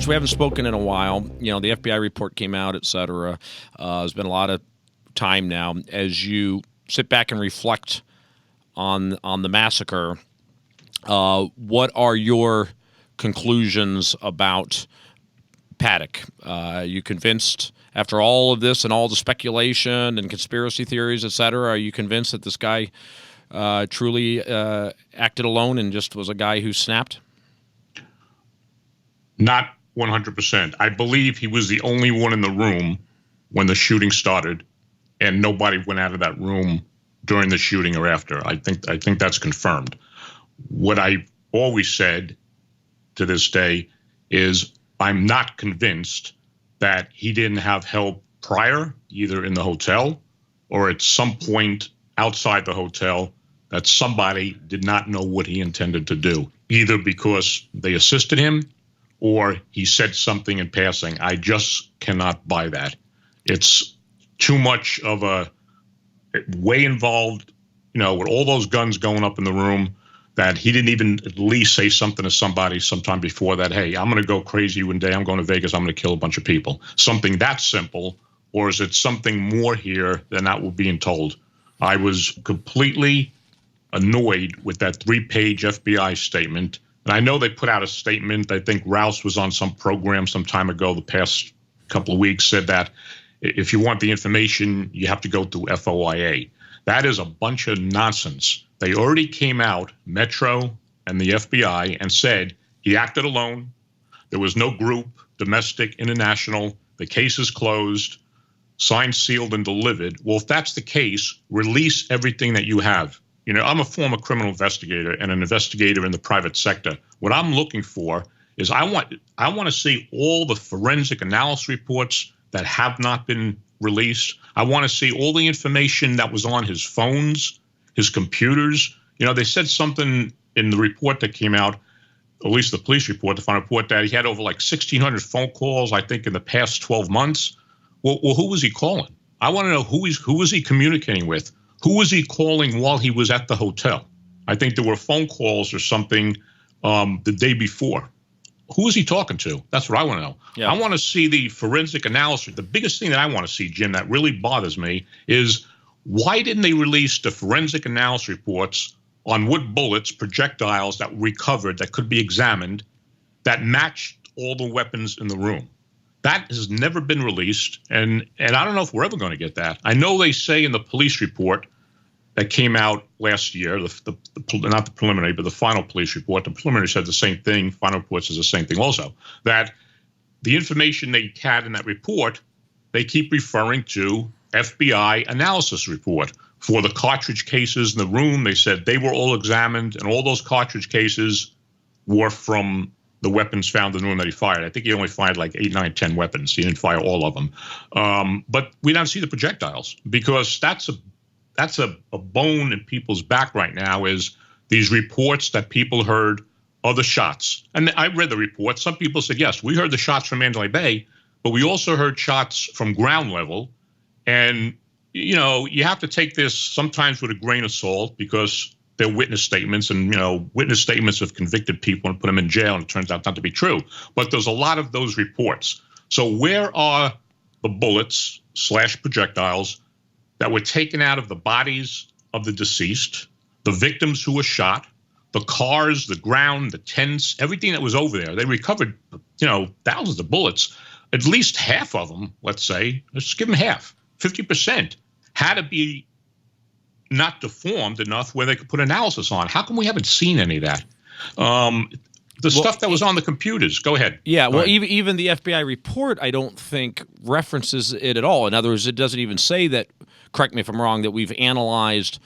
we haven't spoken in a while. You know, the FBI report came out, et cetera. There's been a lot of time now. As you sit back and reflect on the massacre, what are your conclusions about Paddock? Are you convinced, after all of this and all the speculation and conspiracy theories, et cetera, are you convinced that this guy truly acted alone and just was a guy who snapped? Not 100%. I believe he was the only one in the room when the shooting started, and nobody went out of that room during the shooting or after. I think that's confirmed. What I always said to this day is I'm not convinced that he didn't have help prior, either in the hotel or at some point outside the hotel, that somebody did not know what he intended to do, either because they assisted him or he said something in passing. I just cannot buy that. It's too much of a way involved, you know, with all those guns going up in the room, that he didn't even at least say something to somebody sometime before that, hey, I'm going to go crazy one day, I'm going to Vegas, I'm going to kill a bunch of people. Something that simple, or is it something more here than that we're being told? I was completely annoyed with that 3-page FBI statement. And I know they put out a statement. I think Rouse was on some program some time ago, the past couple of weeks, said that if you want the information, you have to go through FOIA. That is a bunch of nonsense. They already came out, Metro and the FBI, and said he acted alone. There was no group, domestic, international. The case is closed, signed, sealed, and delivered. Well, if that's the case, release everything that you have. You know, I'm a former criminal investigator and an investigator in the private sector. What I'm looking for is I want to see all the forensic analysis reports that have not been released. I want to see all the information that was on his phones, his computers. You know, they said something in the report that came out, at least the police report, the final report, that he had over like 1,600 phone calls, I think, in the past 12 months. Well, who was he calling? I want to know who was he communicating with? Who was he calling while he was at the hotel? I think there were phone calls or something the day before. Who was he talking to? That's what I want to know. Yeah. I want to see the forensic analysis. The biggest thing that I want to see, Jim, that really bothers me is why didn't they release the forensic analysis reports on what bullets, projectiles that were recovered that could be examined that matched all the weapons in the room? That has never been released, and I don't know if we're ever going to get that. I know they say in the police report that came out last year, not the preliminary, but the final police report, the preliminary said the same thing, final report says the same thing also, that the information they had in that report, they keep referring to FBI analysis report. For the cartridge cases in the room, they said they were all examined, and all those cartridge cases were from the weapons found in the room that he fired. I think he only fired like 8, 9, 10 weapons. He didn't fire all of them. But we don't see the projectiles, because that's a bone in people's back right now, is these reports that people heard other shots. And I read the report. Some people said, yes, we heard the shots from Mandalay Bay, but we also heard shots from ground level. And, you know, you have to take this sometimes with a grain of salt, because they're witness statements, and, you know, witness statements of convicted people and put them in jail, and it turns out not to be true. But there's a lot of those reports. So where are the bullets / projectiles that were taken out of the bodies of the deceased, the victims who were shot, the cars, the ground, the tents, everything that was over there? They recovered, you know, thousands of bullets. At least half of them, let's say, let's give them half, 50%, had to be not deformed enough where they could put analysis on. How come we haven't seen any of that? Stuff that was on the computers. Go ahead. Yeah, well, even the FBI report, I don't think references it at all. In other words, it doesn't even say that, correct me if I'm wrong, that we've analyzed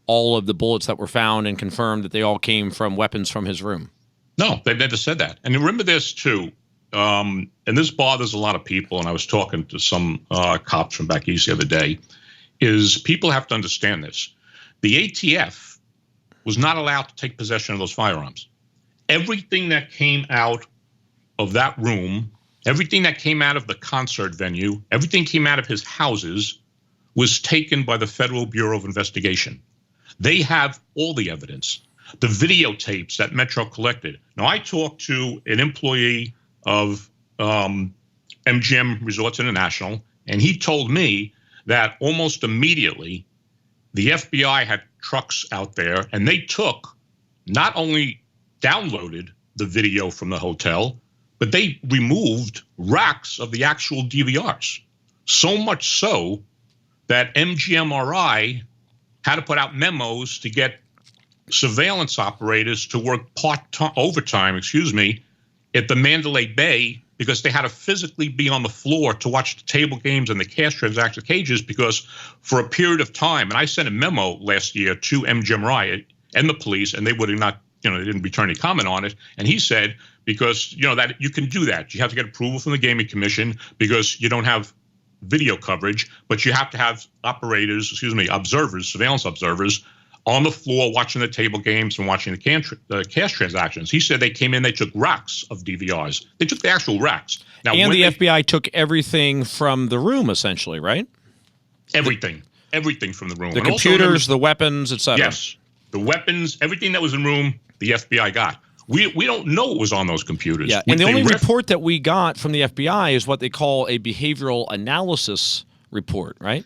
all of the bullets that were found and confirmed that they all came from weapons from his room. No, they've never said that. And remember this, too, and this bothers a lot of people, and I was talking to some cops from back east the other day, is people have to understand this. The ATF was not allowed to take possession of those firearms. Everything that came out of that room, everything that came out of the concert venue, everything came out of his houses was taken by the Federal Bureau of Investigation. They have all the evidence, the videotapes that Metro collected. Now, I talked to an employee of MGM Resorts International, and he told me that almost immediately the FBI had trucks out there, and they not only downloaded the video from the hotel, but they removed racks of the actual DVRs. So much so that MGMRI had to put out memos to get surveillance operators to work overtime, at the Mandalay Bay, because they had to physically be on the floor to watch the table games and the cash transaction cages, because for a period of time, and I sent a memo last year to MGMRI and the police, and they would not, they didn't return any comment on it. And he said, because, that you can do that. You have to get approval from the Gaming Commission because you don't have video coverage, but you have to have observers, surveillance observers on the floor watching the table games and watching the cash transactions. He said they came in, they took racks of DVRs. They took the actual racks. Now, and the FBI took everything from the room, essentially, right? Everything from the room. The computers, the weapons, etc. Yes, the weapons, everything that was in the room, the FBI got. We don't know what was on those computers. Yeah, and the only report that we got from the FBI is what they call a behavioral analysis report, right?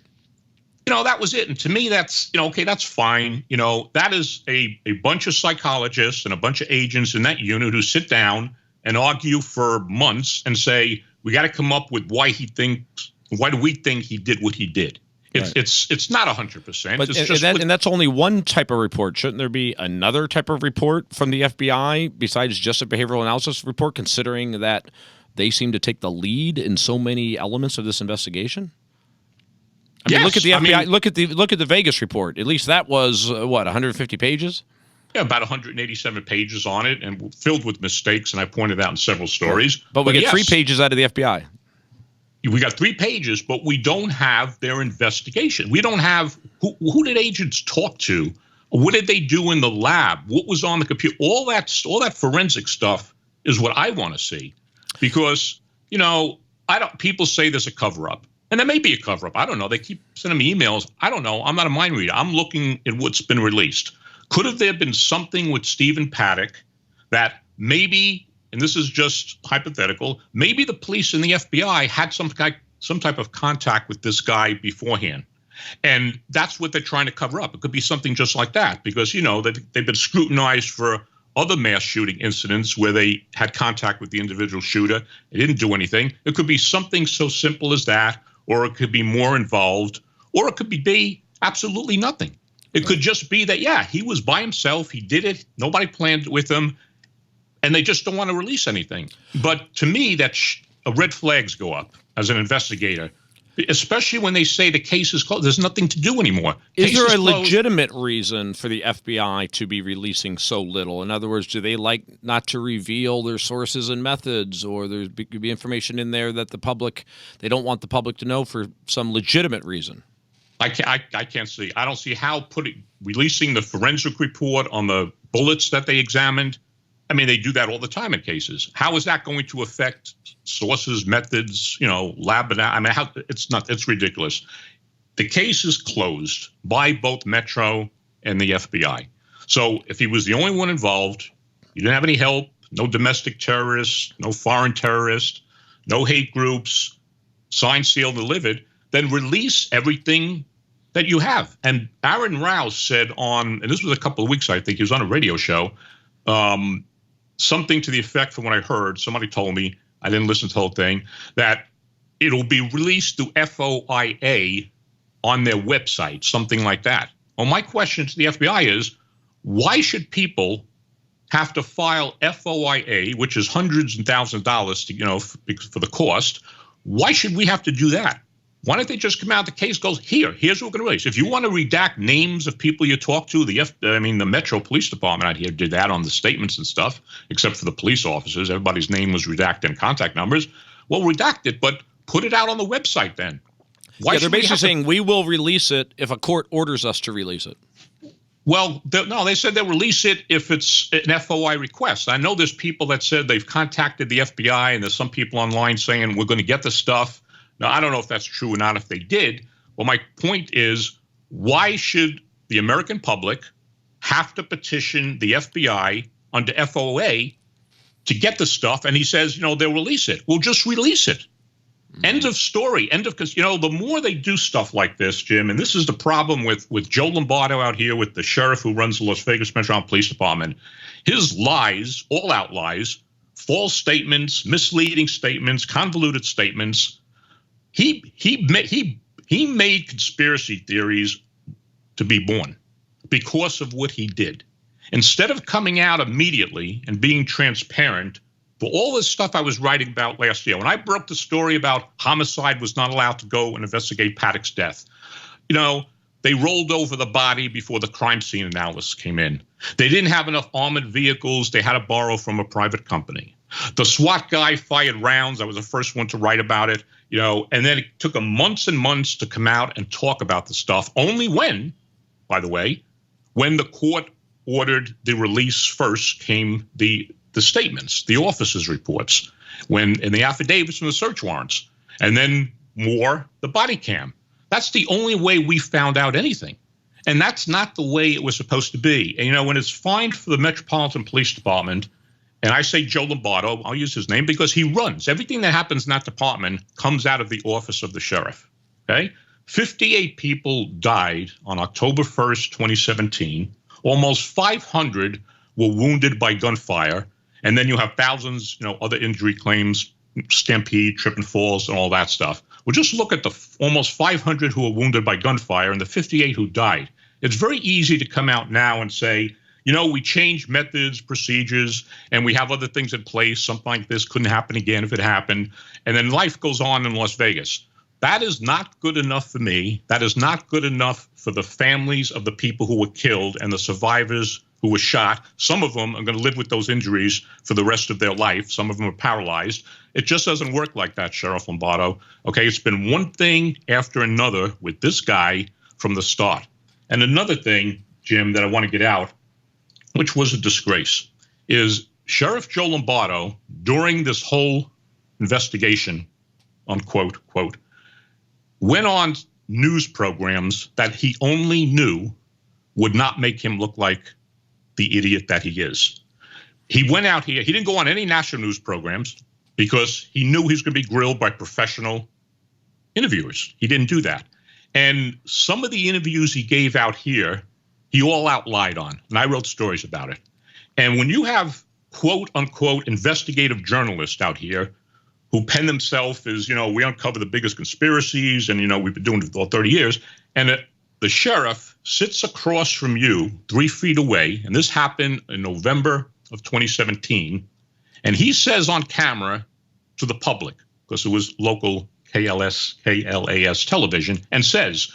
That was it. And to me, that's, okay, that's fine. That is a bunch of psychologists and a bunch of agents in that unit who sit down and argue for months and say, we got to come up with why do we think he did what he did? It's not 100%. But and that's only one type of report. Shouldn't there be another type of report from the FBI besides just a behavioral analysis report, considering that they seem to take the lead in so many elements of this investigation? I mean, look at the FBI. Look at the Vegas report. At least that was 150 pages. Yeah, about 187 pages on it, and filled with mistakes. And I pointed out in several stories. But we get 3 pages out of the FBI. We got 3 pages, but we don't have their investigation. We don't have who did agents talk to? What did they do in the lab? What was on the computer? All that forensic stuff is what I want to see, because people say there's a cover-up. And there may be a cover-up. I don't know. They keep sending me emails. I don't know. I'm not a mind reader. I'm looking at what's been released. Could have there been something with Stephen Paddock that maybe, and this is just hypothetical, maybe the police and the FBI had some type of contact with this guy beforehand. And that's what they're trying to cover up. It could be something just like that, because, they've been scrutinized for other mass shooting incidents where they had contact with the individual shooter. They didn't do anything. It could be something so simple as that, or it could be more involved, or it could be absolutely nothing. It could just be that, he was by himself. He did it. Nobody planned it with him. And they just don't want to release anything. But to me, red flags go up as an investigator, especially when they say the case is closed. There's nothing to do anymore. Is there a legitimate reason for the FBI to be releasing so little? In other words, do they like not to reveal their sources and methods, or there could be information in there that they don't want the public to know for some legitimate reason? I can't see. I don't see how releasing the forensic report on the bullets that they examined. I mean, they do that all the time in cases. How is that going to affect sources, methods, lab? I mean, it's ridiculous. The case is closed by both Metro and the FBI. So if he was the only one involved, you didn't have any help, no domestic terrorists, no foreign terrorists, no hate groups, signed, sealed, delivered, then release everything that you have. And Aaron Rouse said and this was a couple of weeks, I think, he was on a radio show, something to the effect, from what I heard, somebody told me, I didn't listen to the whole thing, that it'll be released through FOIA on their website, something like that. Well, my question to the FBI is, why should people have to file FOIA, which is hundreds and thousands of dollars for the cost? Why should we have to do that? Why don't they just come out? The case goes, here's what we're going to release. If you want to redact names of people you talk to, the Metro Police Department out here did that on the statements and stuff, except for the police officers. Everybody's name was redacted and contact numbers. Well, redact it, but put it out on the website then. They're basically saying we will release it if a court orders us to release it. Well, no, they said they'll release it if it's an FOI request. I know there's people that said they've contacted the FBI, and there's some people online saying we're going to get the stuff. Now, I don't know if that's true or not, if they did. Well, my point is, why should the American public have to petition the FBI under FOA to get the stuff. And he says, they'll release it. We'll just release it. End of story. Because, the more they do stuff like this, Jim, and this is the problem with Joe Lombardo out here, with the sheriff who runs the Las Vegas Metropolitan Police Department, his lies, all out lies, false statements, misleading statements, convoluted statements. He made conspiracy theories to be born because of what he did. Instead of coming out immediately and being transparent for all this stuff I was writing about last year, when I broke the story about homicide was not allowed to go and investigate Paddock's death, they rolled over the body before the crime scene analysis came in. They didn't have enough armored vehicles. They had to borrow from a private company. The SWAT guy fired rounds. I was the first one to write about it, and then it took them months and months to come out and talk about the stuff. Only when, by the way, when the court ordered the release first came the statements, the officers' reports, and the affidavits and the search warrants, and then more the body cam. That's the only way we found out anything. And that's not the way it was supposed to be. And, when it's fine for the Metropolitan Police Department, and I say Joe Lombardo, I'll use his name because he runs. Everything that happens in that department comes out of the office of the sheriff, okay? 58 people died on October 1st, 2017. Almost 500 were wounded by gunfire. And then you have thousands, other injury claims, stampede, trip and falls, and all that stuff. Well, just look at the almost 500 who were wounded by gunfire and the 58 who died. It's very easy to come out now and say, we changed methods, procedures, and we have other things in place. Something like this couldn't happen again if it happened. And then life goes on in Las Vegas. That is not good enough for me. That is not good enough for the families of the people who were killed and the survivors who were shot. Some of them are going to live with those injuries for the rest of their life. Some of them are paralyzed. It just doesn't work like that, Sheriff Lombardo. Okay, it's been one thing after another with this guy from the start. And another thing, Jim, that I want to get out, which was a disgrace, is Sheriff Joe Lombardo, during this whole investigation, unquote, quote, went on news programs that he only knew would not make him look like the idiot that he is. He went out here. He didn't go on any national news programs because he knew he was going to be grilled by professional interviewers. He didn't do that. And some of the interviews he gave out here, he all out lied on. And I wrote stories about it. And when you have quote unquote investigative journalists out here who pen themselves as, we uncover the biggest conspiracies and, we've been doing it for 30 years. And the sheriff sits across from you 3 feet away. And this happened in November of 2017. And he says on camera to the public, because it was local KLAS television, and says,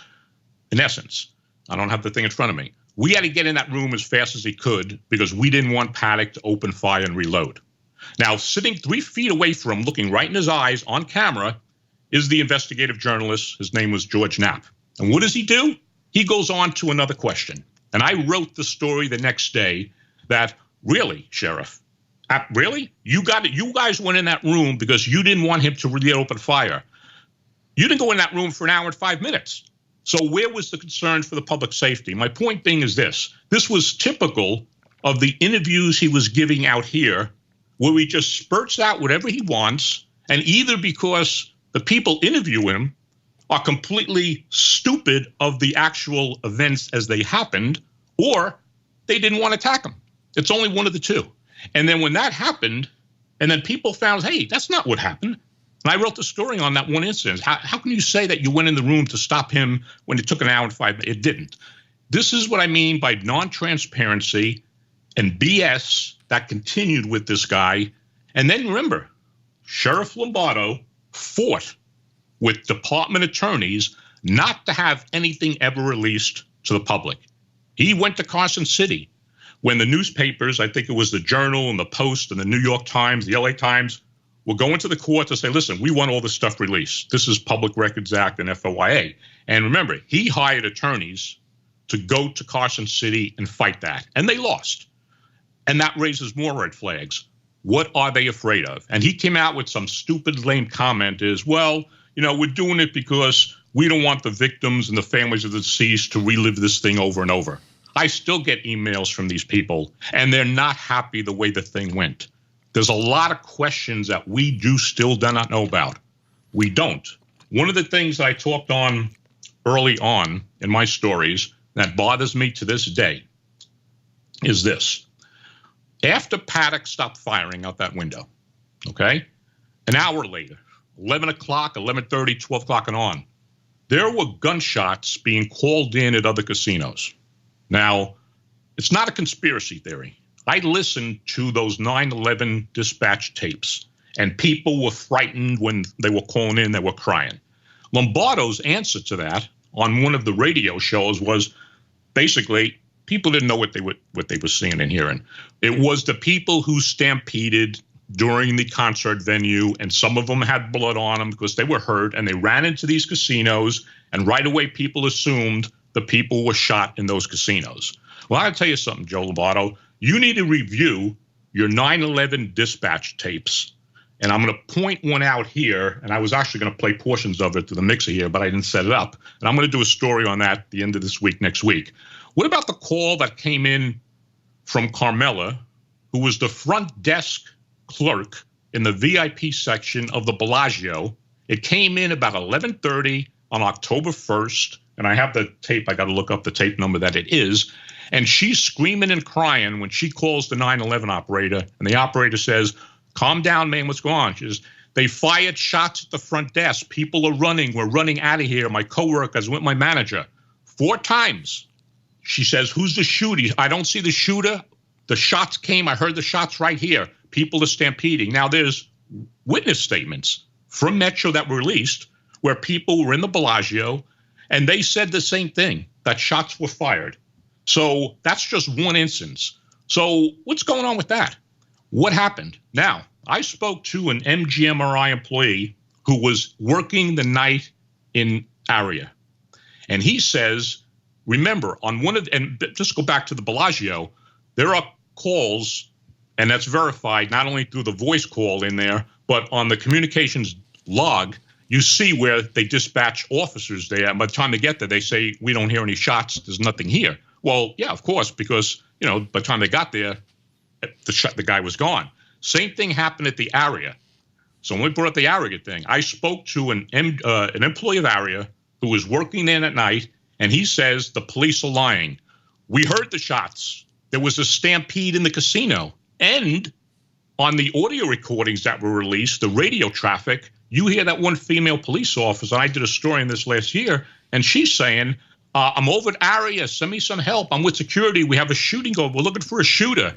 in essence, I don't have the thing in front of me, we had to get in that room as fast as he could because we didn't want Paddock to open fire and reload. Now, sitting 3 feet away from him, looking right in his eyes on camera, is the investigative journalist. His name was George Knapp. And what does he do? He goes on to another question. And I wrote the story the next day that, really, Sheriff, really? You guys went in that room because you didn't want him to really open fire. You didn't go in that room for an hour and 5 minutes. So where was the concern for the public safety? My point being is this. This was typical of the interviews he was giving out here, where he just spurts out whatever he wants, and either because the people interviewing him are completely stupid of the actual events as they happened, or they didn't want to attack him. It's only one of the two. And then when that happened, and then people found, hey, that's not what happened. And I wrote the story on that one incident. How can you say that you went in the room to stop him when it took an hour and 5 minutes? It didn't. This is what I mean by non-transparency and BS that continued with this guy. And then remember, Sheriff Lombardo fought with department attorneys not to have anything ever released to the public. He went to Carson City when the newspapers, I think it was the Journal and the Post and the New York Times, the LA Times, were going to the court to say, listen, we want all this stuff released. This is Public Records Act and FOIA. And remember, he hired attorneys to go to Carson City and fight that. And they lost. And that raises more red flags. What are they afraid of? And he came out with some stupid, lame comment is, well, we're doing it because we don't want the victims and the families of the deceased to relive this thing over and over. I still get emails from these people, and they're not happy the way the thing went. There's a lot of questions that we still do not know about. We don't. One of the things I talked on early on in my stories that bothers me to this day is this. After Paddock stopped firing out that window, okay, an hour later, 11 o'clock, 11:30, 12 o'clock and on, there were gunshots being called in at other casinos. Now, it's not a conspiracy theory. I listened to those 9/11 dispatch tapes, and people were frightened when they were calling in, they were crying. Lombardo's answer to that on one of the radio shows was basically people didn't know what they were seeing and hearing. It was the people who stampeded during the concert venue, and some of them had blood on them because they were hurt, and they ran into these casinos, and right away people assumed the people were shot in those casinos. Well, I'll tell you something, Joe Lombardo. You need to review your 9/11 dispatch tapes, and I'm going to point one out here, and I was actually going to play portions of it to the mixer here, but I didn't set it up. And I'm going to do a story on that at the end of this week, next week. What about the call that came in from Carmela, who was the front desk clerk in the VIP section of the Bellagio? It came in about 11:30 on October 1st, and I have the tape. I got to look up the tape number that it is. And she's screaming and crying when she calls the 911 operator, and the operator says, "Calm down, man, what's going on?" She says, "They fired shots at the front desk. People are running. We're running out of here. My coworkers with my manager." 4 times. She says, "Who's the shooter?" "I don't see the shooter. The shots came. I heard the shots right here. People are stampeding." Now, there's witness statements from Metro that were released where people were in the Bellagio, and they said the same thing, that shots were fired. So that's just one instance. So what's going on with that? What happened? Now, I spoke to an MGMRI employee who was working the night in Aria. And he says, remember, on one of, and just go back to the Bellagio, there are calls, and that's verified not only through the voice call in there, but on the communications log, you see where they dispatch officers there. And by the time they get there, they say, "We don't hear any shots. There's nothing here." Well, yeah, of course, because, you know, by the time they got there, the guy was gone. Same thing happened at the Aria. So when we brought up the Aria thing, I spoke to an employee of Aria who was working there at night, and he says the police are lying. We heard the shots. There was a stampede in the casino. And on the audio recordings that were released, the radio traffic, you hear that one female police officer. I did a story on this last year, and she's saying, "I'm over at Aria. Send me some help. I'm with security. We have a shooting going. We're looking for a shooter."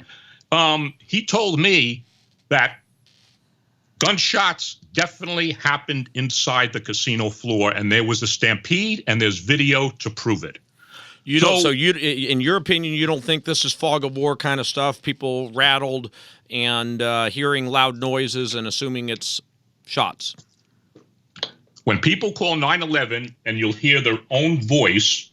He told me that gunshots definitely happened inside the casino floor, and there was a stampede, and there's video to prove it. You don't. So you, in your opinion, you don't think this is fog of war kind of stuff? People rattled and hearing loud noises and assuming it's shots. When people call 911 and you'll hear their own voice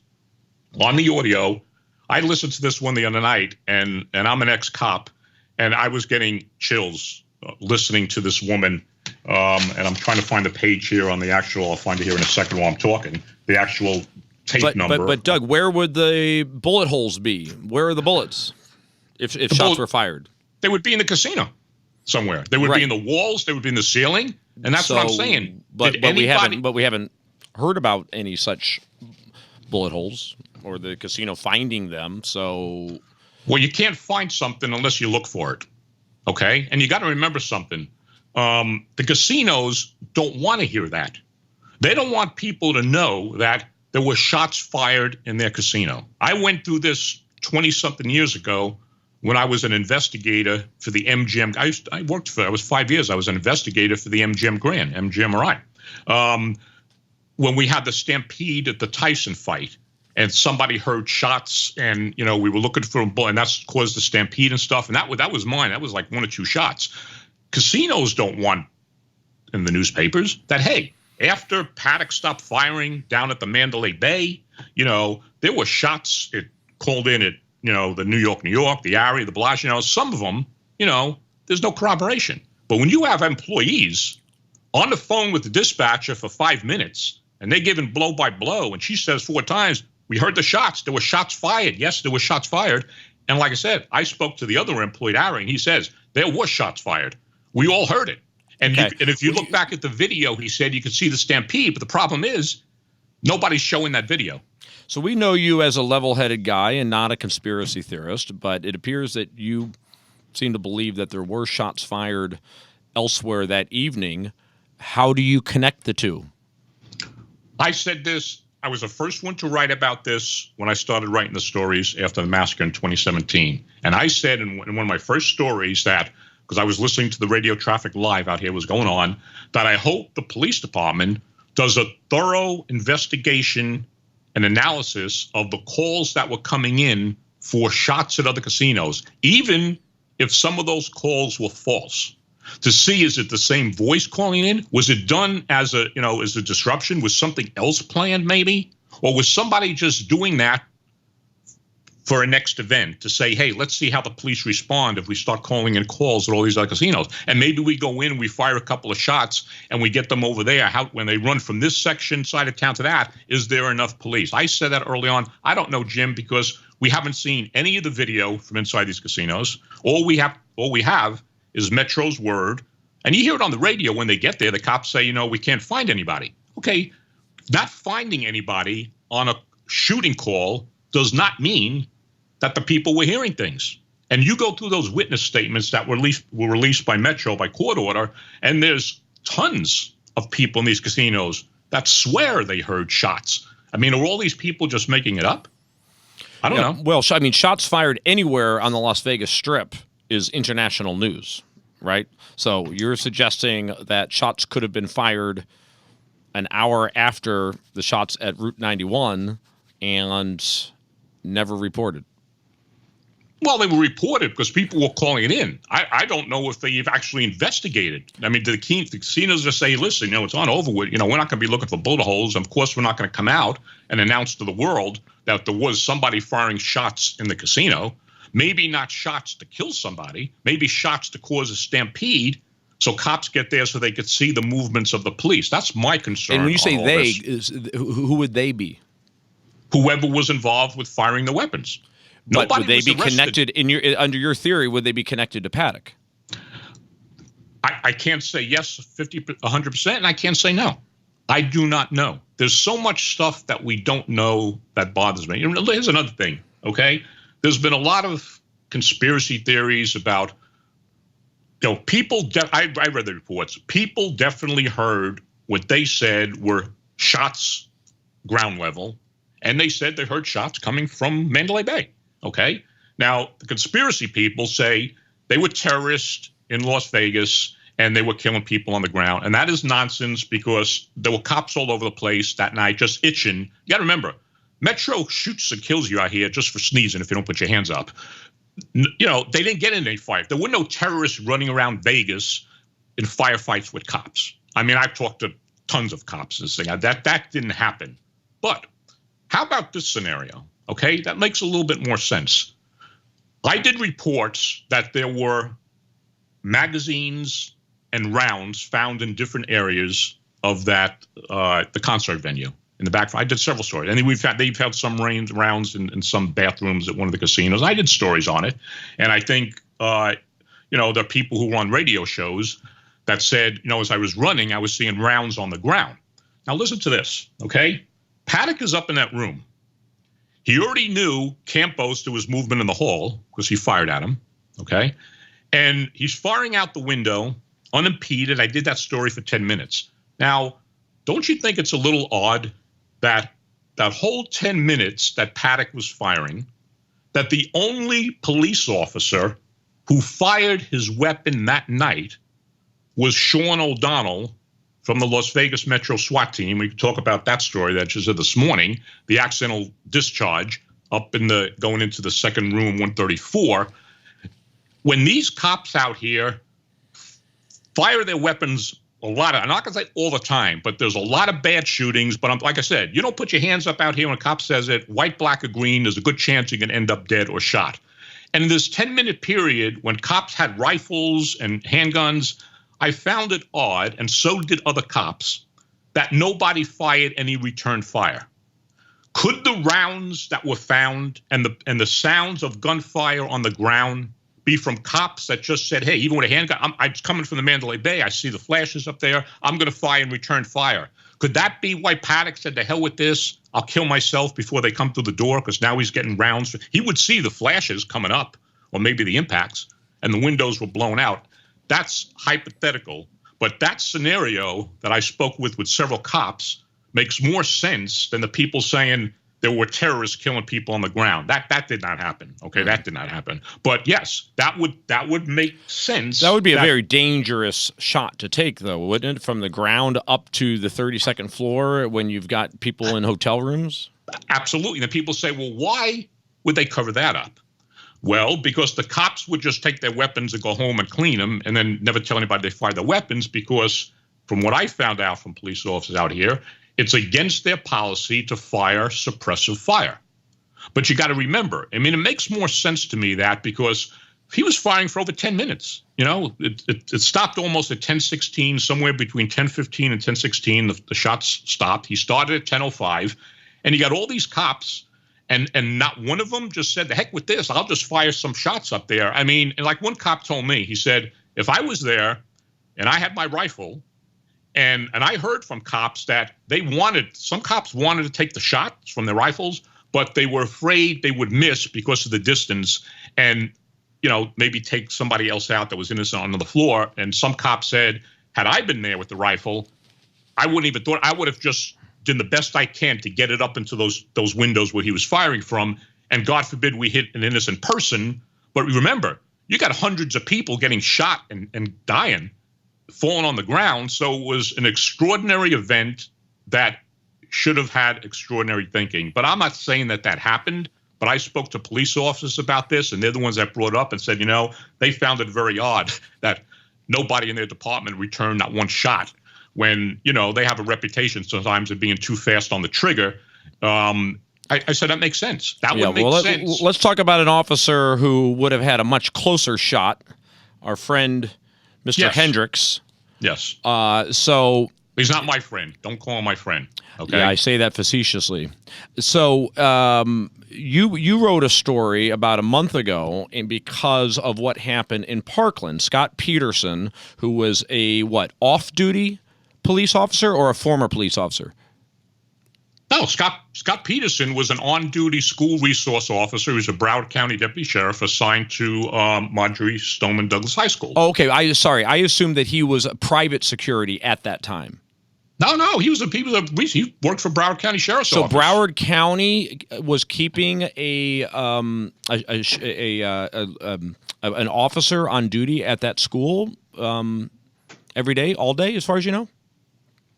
on the audio, I listened to this one the other night, and I'm an ex-cop, and I was getting chills listening to this woman. And I'm trying to find the page here on the actual. I'll find it here in a second while I'm talking. The actual tape number. But Doug, where would the bullet holes be? Where are the bullets? If shots were fired, they would be in the casino somewhere. They would be in the walls. They would be in the ceiling. And that's what I'm saying. But we haven't heard about any such bullet holes or the casino finding them. So, well, you can't find something unless you look for it. Okay, and you got to remember something. The casinos don't want to hear that. They don't want people to know that there were shots fired in their casino. I went through this 20-something years ago when I was an investigator for the MGM. I was 5 years. I was an investigator for the MGM Grand, MGMRI. When we had the stampede at the Tyson fight, and somebody heard shots, and we were looking for a bullet, and that's caused the stampede and stuff. And that was mine. That was like 1 or 2 shots. Casinos don't want in the newspapers that, hey, after Paddock stopped firing down at the Mandalay Bay, there were shots. It called in at the New York, the Aria, the Bellagio. Some of them, there's no corroboration. But when you have employees on the phone with the dispatcher for 5 minutes, and they're giving blow by blow, and she says 4 times, "We heard the shots. There were shots fired. Yes, there were shots fired." And like I said, I spoke to the other employee, Aaron. He says there were shots fired. We all heard it. And, Okay. and if you look back at the video, he said you could see the stampede. But the problem is nobody's showing that video. So we know you as a level-headed guy and not a conspiracy theorist, but it appears that you seem to believe that there were shots fired elsewhere that evening. How do you connect the two? I said this. I was the first one to write about this when I started writing the stories after the massacre in 2017. And I said in one of my first stories that, because I was listening to the radio traffic live out here was going on, that I hope the police department does a thorough investigation and analysis of the calls that were coming in for shots at other casinos, even if some of those calls were false. To see, is it the same voice calling in? Was it done as a, as a disruption? Was something else planned maybe? Or was somebody just doing that for a next event to say, hey, let's see how the police respond if we start calling in calls at all these other casinos. And maybe we go in, we fire a couple of shots, and we get them over there. When they run from this section side of town to that, is there enough police? I said that early on. I don't know, Jim, because we haven't seen any of the video from inside these casinos. All we have is Metro's word. And you hear it on the radio when they get there. The cops say, we can't find anybody. Okay, not finding anybody on a shooting call does not mean that the people were hearing things. And you go through those witness statements that were released by Metro by court order, and there's tons of people in these casinos that swear they heard shots. I mean, are all these people just making it up? I don't know. Well, I mean, shots fired anywhere on the Las Vegas Strip is international news, right? So you're suggesting that shots could have been fired an hour after the shots at Route 91 and never reported. Well, they were reported because people were calling it in. I don't know if they've actually investigated. I mean, the casinos just say, listen, it's on over with. We're not going to be looking for bullet holes. Of course, we're not going to come out and announce to the world that there was somebody firing shots in the casino. Maybe not shots to kill somebody, maybe shots to cause a stampede so cops get there so they could see the movements of the police. That's my concern. And when you say they, who would they be? Whoever was involved with firing the weapons. But Nobody would they was be arrested. connected, under your theory, would they be connected to Paddock? I can't say yes 100%, and I can't say no. I do not know. There's so much stuff that we don't know that bothers me. Here's another thing, okay? There's been a lot of conspiracy theories about, people. I read the reports. People definitely heard what they said were shots ground level, and they said they heard shots coming from Mandalay Bay. Okay. Now, the conspiracy people say they were terrorists in Las Vegas and they were killing people on the ground. And that is nonsense because there were cops all over the place that night just itching. You got to remember, Metro shoots and kills you out here just for sneezing if you don't put your hands up. They didn't get in any fight. There were no terrorists running around Vegas in firefights with cops. I mean, I've talked to tons of cops and saying that didn't happen. But how about this scenario? Okay, that makes a little bit more sense. I did reports that there were magazines and rounds found in different areas of that the concert venue in the back. I did several stories, and they've had some rounds in some bathrooms at one of the casinos. I did stories on it, and I think there are people who were on radio shows that said, as I was running, I was seeing rounds on the ground. Now listen to this, okay? Paddock is up in that room. He already knew Campos, there was movement in the hall because he fired at him, okay? And he's firing out the window unimpeded. I did that story for 10 minutes. Now, don't you think it's a little odd that that whole 10 minutes that Paddock was firing, that the only police officer who fired his weapon that night was Sean O'Donnell from the Las Vegas Metro SWAT team? We could talk about that story that just did this morning, the accidental discharge up going into the second room, 134. When these cops out here fire their weapons I'm not going to say all the time, but there's a lot of bad shootings. But like I said, you don't put your hands up out here when a cop says it, white, black, or green, there's a good chance you can end up dead or shot. And in this 10-minute period when cops had rifles and handguns, I found it odd, and so did other cops, that nobody fired any return fire. Could the rounds that were found and the sounds of gunfire on the ground be from cops that just said, hey, even with a handgun, I'm coming from the Mandalay Bay, I see the flashes up there, I'm going to fire and return fire? Could that be why Paddock said, to hell with this, I'll kill myself before they come through the door, because now he's getting rounds? He would see the flashes coming up, or maybe the impacts, and the windows were blown out. That's hypothetical, but that scenario that I spoke with several cops makes more sense than the people saying there were terrorists killing people on the ground. That did not happen. Okay, that did not happen. But yes, that would make sense. That would be a very dangerous shot to take, though, wouldn't it? From the ground up to the 32nd floor when you've got people in hotel rooms? Absolutely. And people say, well, why would they cover that up? Well, because the cops would just take their weapons and go home and clean them and then never tell anybody they fired their weapons, because from what I found out from police officers out here, it's against their policy to fire suppressive fire. But you got to remember, I mean, it makes more sense to me that, because he was firing for over 10 minutes. You know, it stopped almost at 10:16, somewhere between 10:15 and 10:16. The shots stopped. He started at 10:05, and he got all these cops, and not one of them just said, the heck with this, I'll just fire some shots up there. I mean, and like one cop told me, he said, if I was there and I had my rifle, and I heard from cops that some cops wanted to take the shots from their rifles, but they were afraid they would miss because of the distance, and, you know, maybe take somebody else out that was innocent on the floor. And some cops said, had I been there with the rifle, I wouldn't even thought, I would have just done the best I can to get it up into those windows where he was firing from. And God forbid we hit an innocent person. But remember, you got hundreds of people getting shot and dying, falling on the ground. So it was an extraordinary event that should have had extraordinary thinking. But I'm not saying that happened. But I spoke to police officers about this, and they're the ones that brought up and said, you know, they found it very odd that nobody in their department returned not one shot, when, you know, they have a reputation sometimes of being too fast on the trigger. I said that makes sense. That would make sense. Let's talk about an officer who would have had a much closer shot. Our friend, Mr. Hendrix. Yes. So he's not my friend. Don't call him my friend. Okay. Yeah, I say that facetiously. So you wrote a story about a month ago, and because of what happened in Parkland, Scott Peterson, who was a off-duty police officer or a former police officer? No, Scott Peterson was an on-duty school resource officer. He was a Broward County deputy sheriff assigned to Marjorie Stoneman Douglas High School. Oh, okay. I assumed that he was a private security at that time. No, he worked for Broward County Sheriff's Office. So Broward County was keeping an officer on duty at that school every day, all day, as far as you know?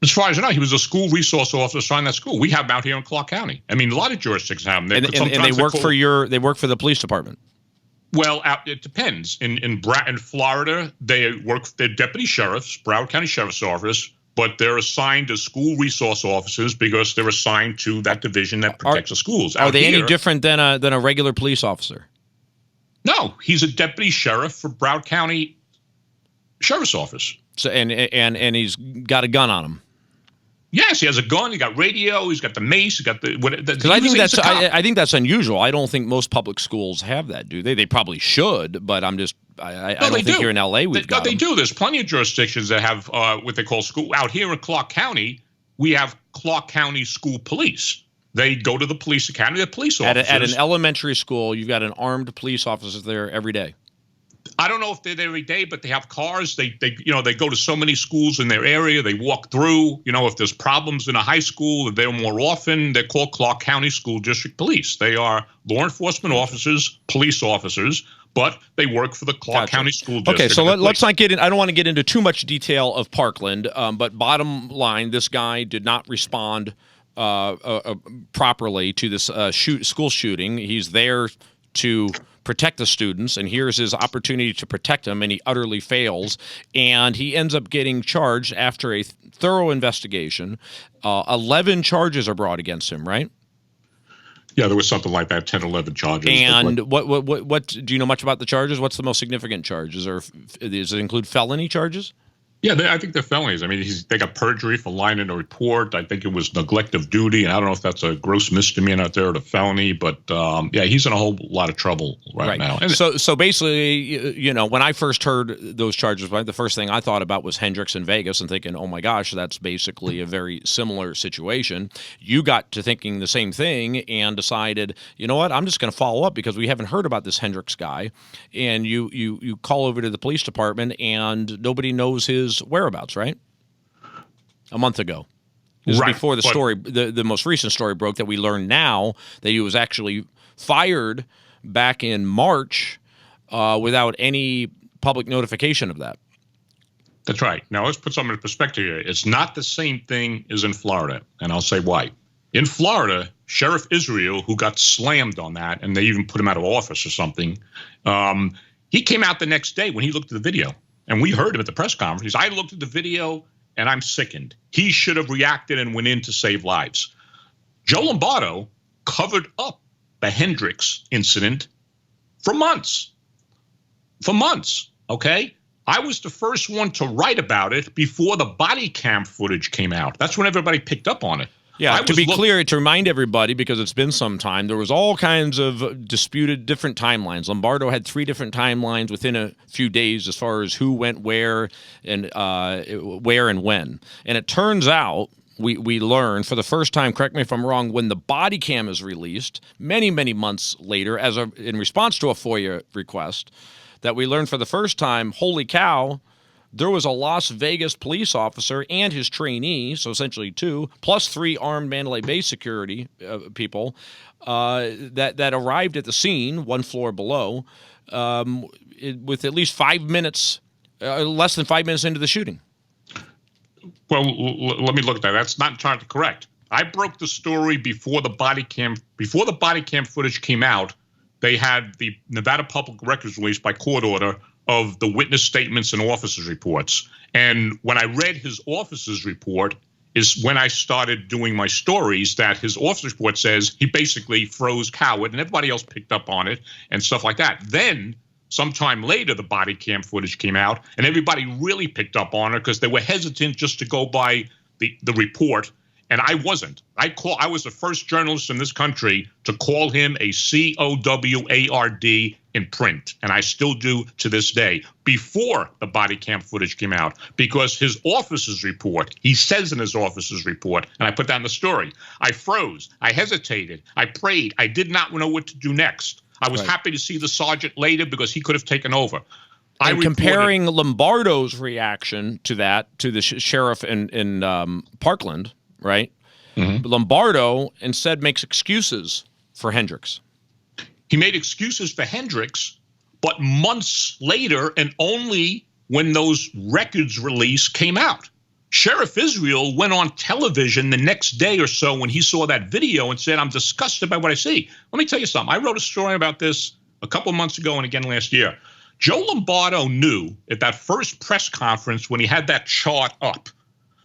As far as I know, he was a school resource officer assigned that school. We have them out here in Clark County. I mean, a lot of jurisdictions have them. And they work for the police department. Well, it depends. In Florida, they're deputy sheriffs, Broward County Sheriff's Office, but they're assigned as school resource officers because they're assigned to that division that protects the schools. Are they any different than a regular police officer? No, he's a deputy sheriff for Broward County Sheriff's Office. So and he's got a gun on him. Yes, he has a gun. He got radio. He's got the mace. He got the. Because I think that's unusual. I don't think most public schools have that, do they? They probably should, but I don't think here in LA we've got. They do. There's plenty of jurisdictions that have what they call school. Out here in Clark County, we have Clark County School Police. They go to the police academy. They're police officers. At an elementary school, you've got an armed police officer there every day. I don't know if they're there every day, but they have cars. They go to so many schools in their area. They walk through. You know, if there's problems in a high school, they're more often. They're called Clark County School District Police. They are law enforcement officers, police officers, but they work for the Clark County School District. Okay, so let's not get in. I don't want to get into too much detail of Parkland, but bottom line, this guy did not respond properly to this school shooting. He's there to protect the students, and here's his opportunity to protect them, and he utterly fails, and he ends up getting charged after a thorough investigation. 11 charges are brought against him, right? Yeah, there was something like that, 10, 11 charges. And what do you know much about the charges? What's the most significant charges, or does it include felony charges? Yeah, I think they're felonies. I mean, they got perjury for lying in a report. I think it was neglect of duty. And I don't know if that's a gross misdemeanor out there or a felony, but yeah, he's in a whole lot of trouble right now. And so basically, you know, when I first heard those charges, the first thing I thought about was Hendrix in Vegas and thinking, oh my gosh, that's basically a very similar situation. You got to thinking the same thing and decided, you know what, I'm just going to follow up because we haven't heard about this Hendrix guy. And you call over to the police department and nobody knows his whereabouts, right? A month ago. This is before the story, the most recent story broke, that we learned now that he was actually fired back in March without any public notification of that. That's right. Now let's put something in perspective here. It's not the same thing as in Florida, and I'll say why. In Florida, Sheriff Israel, who got slammed on that, and they even put him out of office or something, he came out the next day when he looked at the video. And we heard him at the press conference. I looked at the video and I'm sickened. He should have reacted and went in to save lives. Joe Lombardo covered up the Hendrix incident for months. For months, okay? I was the first one to write about it before the body cam footage came out. That's when everybody picked up on it. Yeah, to be clear, to remind everybody, because it's been some time, there was all kinds of disputed different timelines. Lombardo had 3 different timelines within a few days as far as who went where and when. And it turns out, we learned for the first time, correct me if I'm wrong, when the body cam is released, many, many months later, in response to a FOIA request, that we learned for the first time, holy cow, there was a Las Vegas police officer and his trainee, so essentially 2, plus 3 armed Mandalay Bay security people that arrived at the scene, 1 floor below, with at least 5 minutes, less than 5 minutes into the shooting. Well, let me look at that. That's not entirely correct. I broke the story before the body cam footage came out. They had the Nevada Public Records released by court order of the witness statements and officers' reports. And when I read his officers' report is when I started doing my stories, that his officer's report says he basically froze coward, and everybody else picked up on it and stuff like that. Then sometime later, the body cam footage came out and everybody really picked up on it because they were hesitant just to go by the report. And I wasn't. I was the first journalist in this country to call him a COWARD in print. And I still do to this day, before the body cam footage came out, because his officer's report, he says in his officer's report, and I put that in the story, I froze, I hesitated, I prayed, I did not know what to do next. I was happy to see the sergeant later because he could have taken over. And comparing Lombardo's reaction to that, to the sheriff in Parkland, right? Mm-hmm. Lombardo instead makes excuses for Hendrix. He made excuses for Hendrix, but months later, and only when those records release came out. Sheriff Israel went on television the next day or so when he saw that video and said, I'm disgusted by what I see. Let me tell you something. I wrote a story about this a couple of months ago and again last year. Joe Lombardo knew at that first press conference when he had that chart up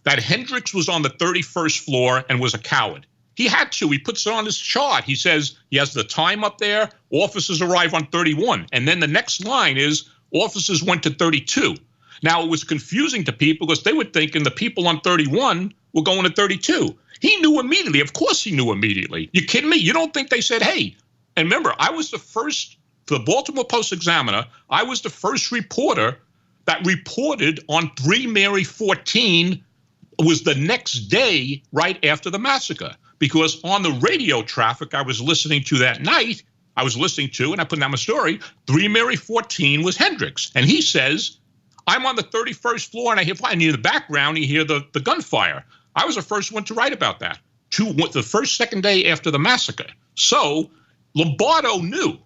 that Hendrix was on the 31st floor and was a coward. He had to. He puts it on his chart. He says he has the time up there. Officers arrive on 31. And then the next line is officers went to 32. Now, it was confusing to people because they were thinking the people on 31 were going to 32. He knew immediately. Of course he knew immediately. You kidding me? You don't think they said, hey, and remember, I was the first, for the Baltimore Post-Examiner, I was the first reporter that reported on 3 Mary 14 was the next day right after the massacre. Because on the radio traffic I was listening to that night, I was listening to, and I put down my story, 3 Mary 14 was Hendrix. And he says, I'm on the 31st floor, and I hear, and in the background, you hear the gunfire. I was the first one to write about that, the first, second day after the massacre. So Lombardo knew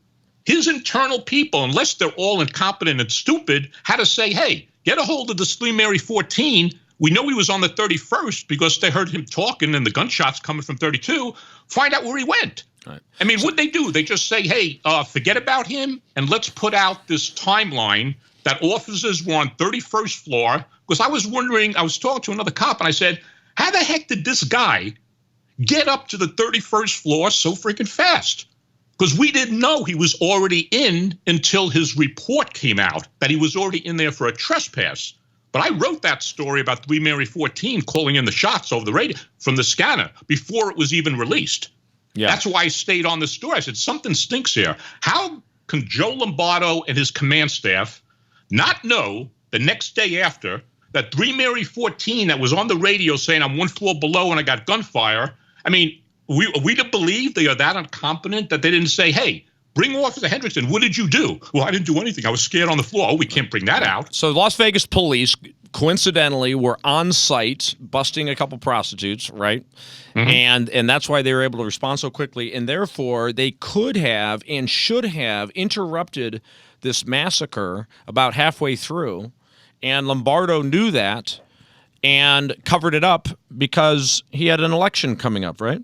his internal people, unless they're all incompetent and stupid, had to say, hey, get a hold of this 3 Mary 14. We know he was on the 31st because they heard him talking and the gunshots coming from 32. Find out where he went. Right. I mean, what'd they do? They just say, hey, forget about him and let's put out this timeline that officers were on 31st floor. Because I was wondering, I was talking to another cop and I said, how the heck did this guy get up to the 31st floor so freaking fast? Because we didn't know he was already in until his report came out that he was already in there for a trespass. But I wrote that story about 3 Mary 14 calling in the shots over the radio from the scanner before it was even released. Yeah. That's why I stayed on the story. I said, something stinks here. How can Joe Lombardo and his command staff not know the next day after that 3 Mary 14 that was on the radio saying I'm 1 floor below and I got gunfire? I mean, are we to believe they are that incompetent that they didn't say, hey, bring Officer Hendrix in. What did you do? Well, I didn't do anything. I was scared on the floor. Oh, we can't bring that out. So Las Vegas police, coincidentally, were on site busting a couple prostitutes, right? Mm-hmm. And that's why they were able to respond so quickly. And therefore, they could have and should have interrupted this massacre about halfway through. And Lombardo knew that and covered it up because he had an election coming up, right?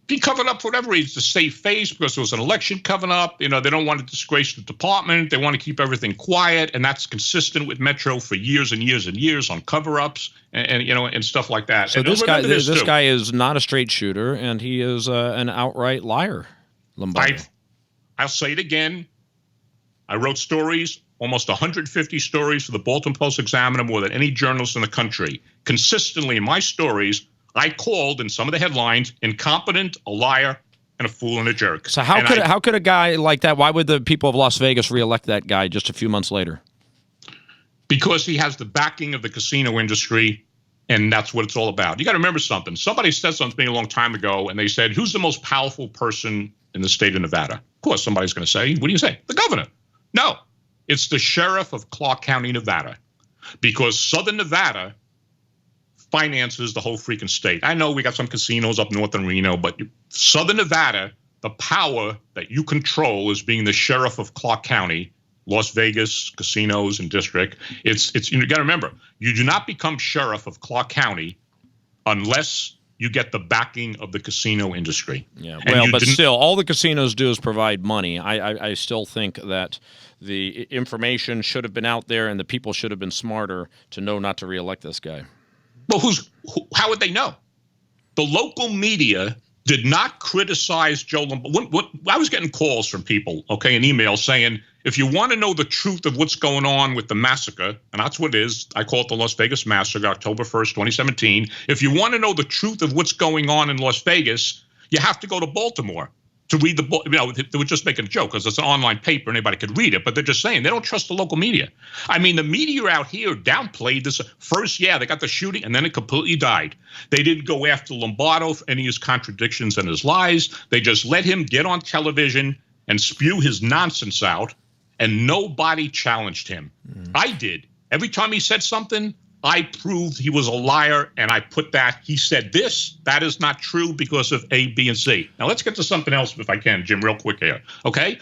He covered up for whatever reason to save face because there was an election coming up. You know, they don't want to disgrace the department. They want to keep everything quiet. And that's consistent with Metro for years and years and years on cover-ups and you know, and stuff like that. So and this guy is not a straight shooter, and he is an outright liar, Lombardo. I'll say it again. I wrote stories, almost 150 stories for the Baltimore Post-Examiner, more than any journalist in the country. Consistently in my stories, I called in some of the headlines incompetent, a liar, and a fool and a jerk. So how could a guy like that, why would the people of Las Vegas reelect that guy just a few months later? Because he has the backing of the casino industry, and that's what it's all about. You got to remember something. Somebody said something to me a long time ago, and they said, who's the most powerful person in the state of Nevada? Of course, somebody's going to say, what do you say? The governor. No, it's the sheriff of Clark County, Nevada, because Southern Nevada finances the whole freaking state. I know we got some casinos up north in Reno, but Southern Nevada, the power that you control is being the sheriff of Clark County, Las Vegas, casinos and district. It's you got to remember, you do not become sheriff of Clark County unless you get the backing of the casino industry. Yeah, well, but still, all the casinos do is provide money. I still think that the information should have been out there and the people should have been smarter to know not to reelect this guy. Well, how would they know? The local media did not criticize Joe Lombardo. I was getting calls from people, okay, and emails saying, if you want to know the truth of what's going on with the massacre, and that's what it is, I call it the Las Vegas Massacre, October 1st, 2017. If you want to know the truth of what's going on in Las Vegas, you have to go to Baltimore to read the book. You know, they were just making a joke because it's an online paper, anybody could read it, but they're just saying they don't trust the local media. I mean, the media out here downplayed this. First, yeah, they got the shooting, and then it completely died. They didn't go after Lombardo for any of his contradictions and his lies. They just let him get on television and spew his nonsense out, and nobody challenged him. I did. Every time he said something, I proved he was a liar, and I put that. He said this, that is not true because of A, B, and C. Now, let's get to something else if I can, Jim, real quick here, okay?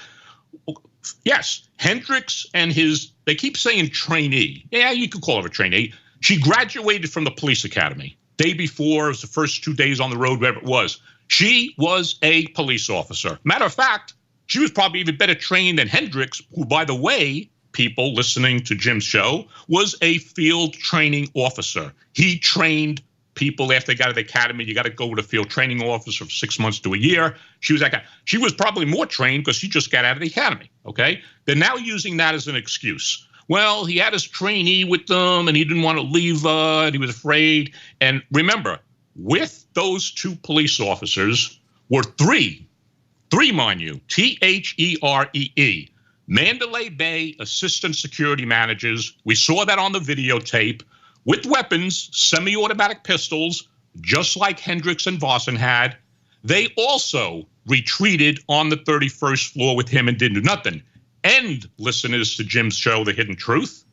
Yes, Hendrix and they keep saying trainee. Yeah, you could call her a trainee. She graduated from the police academy. Day before, it was the first 2 days on the road, whatever it was. She was a police officer. Matter of fact, she was probably even better trained than Hendrix, who, by the way, people listening to Jim's show, was a field training officer. He trained people after they got out of the academy. You got to go with a field training officer for 6 months to a year. She was that guy. She was probably more trained because she just got out of the academy. Okay. They're now using that as an excuse. Well, he had his trainee with them and he didn't want to leave and he was afraid. And remember, with those two police officers were three, mind you, T-H-E-R-E-E. Mandalay Bay assistant security managers. We saw that on the videotape with weapons, semi-automatic pistols, just like Hendrix and Vossen had. They also retreated on the 31st floor with him and didn't do nothing. And listeners to Jim's show, The Hidden Truth,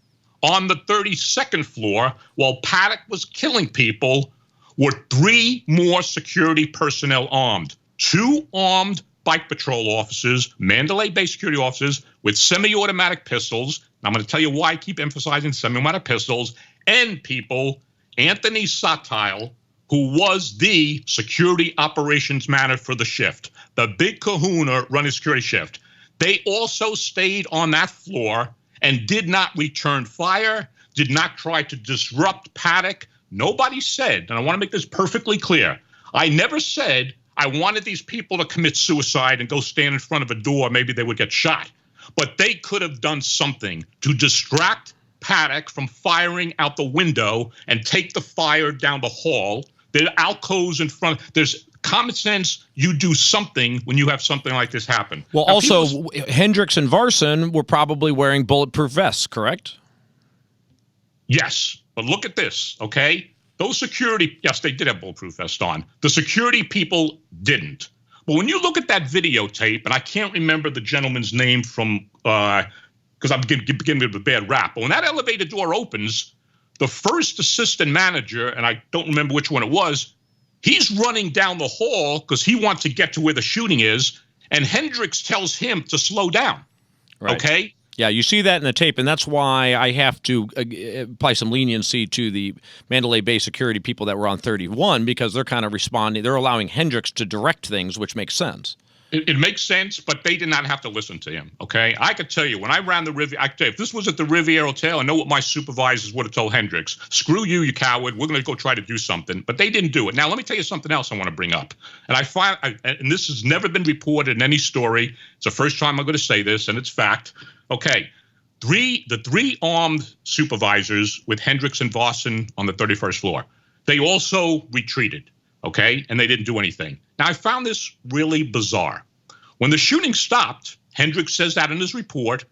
on the 32nd floor, while Paddock was killing people, were 3 more security personnel armed. 2 armed bike patrol officers, Mandalay Bay security officers with semi-automatic pistols. I'm going to tell you why I keep emphasizing semi-automatic pistols. And people, Anthony Sotile, who was the security operations manager for the shift, the big kahuna running security shift. They also stayed on that floor and did not return fire, did not try to disrupt Paddock. Nobody said, and I want to make this perfectly clear, I never said I wanted these people to commit suicide and go stand in front of a door. Maybe they would get shot. But they could have done something to distract Paddock from firing out the window and take the fire down the hall. There are alcoves in front. There's common sense. You do something when you have something like this happen. Well, now, also, Hendrix and Varson were probably wearing bulletproof vests, correct? Yes, but look at this, okay? Those security, yes, they did have bulletproof vests on. The security people didn't. But when you look at that videotape, and I can't remember the gentleman's name from, because I'm beginning with a bad rap, but when that elevator door opens, the first assistant manager, and I don't remember which one it was, he's running down the hall because he wants to get to where the shooting is, and Hendrix tells him to slow down, okay? Yeah, you see that in the tape, and that's why I have to apply some leniency to the Mandalay Bay security people that were on 31, because they're kind of responding. They're allowing Hendrix to direct things, which makes sense. It makes sense, but they did not have to listen to him, okay? I could tell you, when I ran the Riviera, I could tell you, if this was at the Riviera Hotel, I know what my supervisors would have told Hendrix. Screw you, you coward. We're going to go try to do something. But they didn't do it. Now, let me tell you something else I want to bring up. And this has never been reported in any story. It's the first time I'm going to say this, and it's fact. Okay, the three armed supervisors with Hendrix and Varson on the 31st floor, they also retreated, okay? And they didn't do anything. Now, I found this really bizarre. When the shooting stopped, Hendrix says that in his report,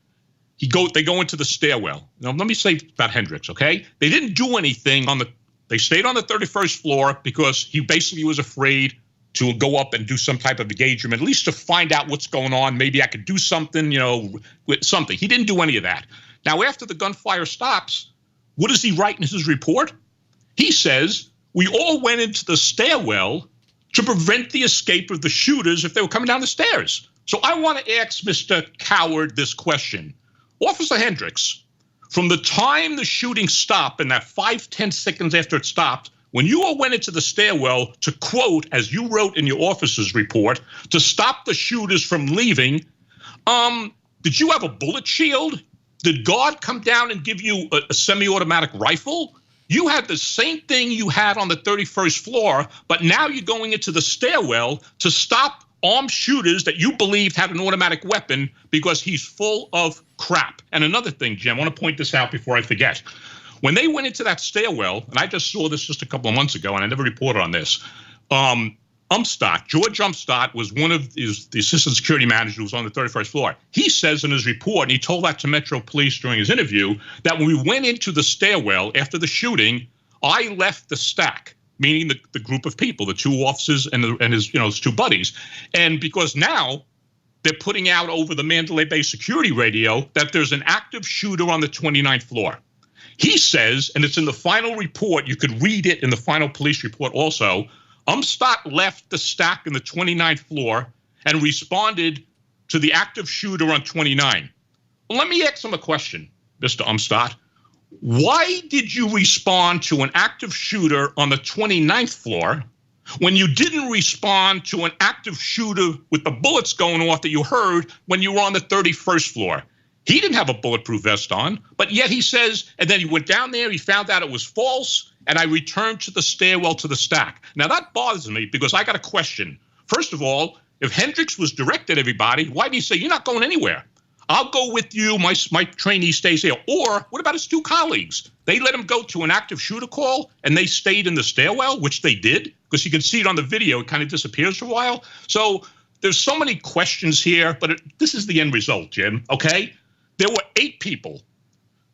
they go into the stairwell. Now, let me say about Hendrix, okay? They didn't do anything they stayed on the 31st floor because he basically was afraid to go up and do some type of engagement, at least to find out what's going on. Maybe I could do something, with something. He didn't do any of that. Now, after the gunfire stops, what does he write in his report? He says, we all went into the stairwell to prevent the escape of the shooters if they were coming down the stairs. So I want to ask Mr. Coward this question. Officer Hendrix, from the time the shooting stopped and that 5-10 seconds after it stopped, when you all went into the stairwell to quote, as you wrote in your officer's report, to stop the shooters from leaving, did you have a bullet shield? Did God come down and give you a semi-automatic rifle? You had the same thing you had on the 31st floor, but now you're going into the stairwell to stop armed shooters that you believed had an automatic weapon because he's full of crap. And another thing, Jim, I want to point this out before I forget. When they went into that stairwell, and I just saw this just a couple of months ago, and I never reported on this, George Umstadt was one of the assistant security managers who was on the 31st floor. He says in his report, and he told that to Metro Police during his interview, that when we went into the stairwell after the shooting, I left the stack, meaning the group of people, the two officers and his two buddies. And because now they're putting out over the Mandalay Bay security radio that there's an active shooter on the 29th floor. He says, and it's in the final report, you could read it in the final police report also, Umstadt left the stack in the 29th floor and responded to the active shooter on 29. Well, let me ask him a question, Mr. Umstadt. Why did you respond to an active shooter on the 29th floor when you didn't respond to an active shooter with the bullets going off that you heard when you were on the 31st floor? He didn't have a bulletproof vest on, but yet he says, and then he went down there, he found out it was false, and I returned to the stairwell to the stack. Now, that bothers me because I got a question. First of all, if Hendrix was directed everybody, why did he say, you're not going anywhere? I'll go with you, my trainee stays here. Or what about his two colleagues? They let him go to an active shooter call, and they stayed in the stairwell, which they did, because you can see it on the video. It kind of disappears for a while. So there's so many questions here, but this is the end result, Jim, okay? There were 8 people,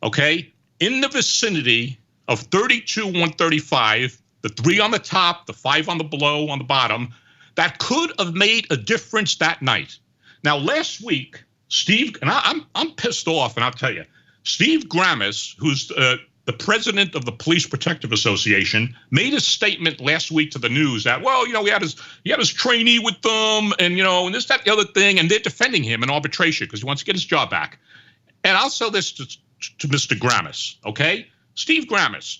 okay, in the vicinity of 32-135, the 3 on the top, the 5 on the below, on the bottom, that could have made a difference that night. Now, last week, Steve, and I'm pissed off, and I'll tell you, Steve Grammis, who's the president of the Police Protective Association, made a statement last week to the news that, well, he had his trainee with them, and and this, that, the other thing, and they're defending him in arbitration because he wants to get his job back. And I'll say this to Mr. Grammis, okay? Steve Grammis,